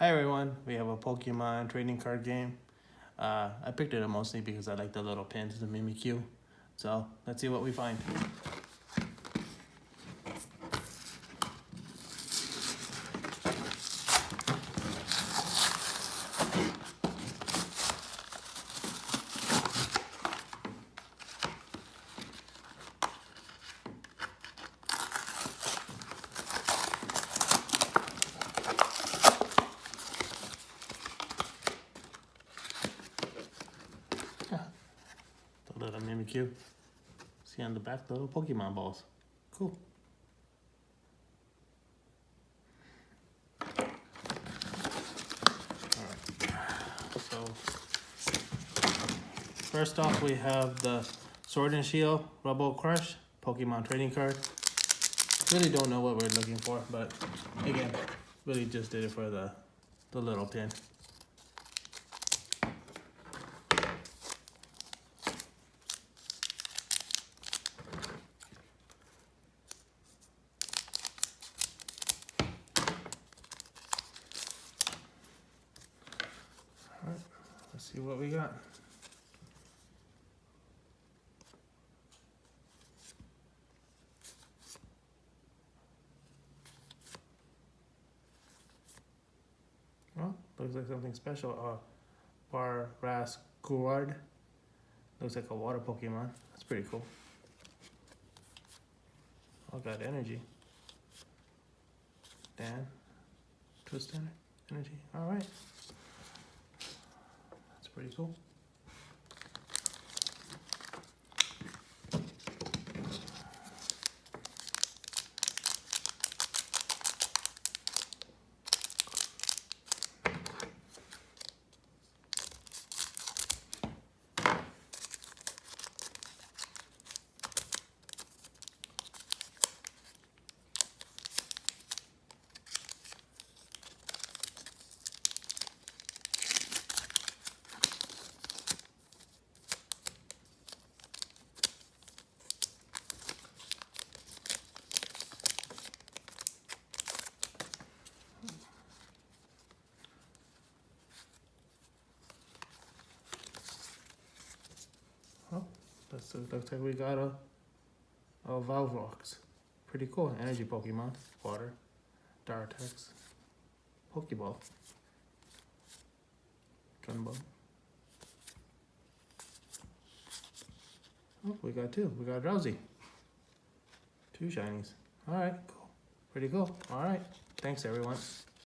Hi everyone, we have a Pokemon trading card game. I picked it up mostly because I like the little pins, the Mimikyu. So let's see what we find. The little Mimikyu. See on the back, the little Pokemon balls. Cool. Alright, so first off we have the Sword and Shield Rubble Crush Pokemon trading card. Really don't know what we're looking for, but again, really just did it for the little pin. Alright, let's see what we got. Well, looks like something special. Parasquard. Looks like a water Pokemon. That's pretty cool. All got energy. Dan. Twist energy. Alright. That's pretty cool. Oh, looks like we got a Valrox. Pretty cool. Energy Pokemon. Water. Dartex. Pokeball. Gunball. Oh, we got two. We got Drowsy. Two shinies. Alright, cool. Pretty cool. Alright. Thanks everyone.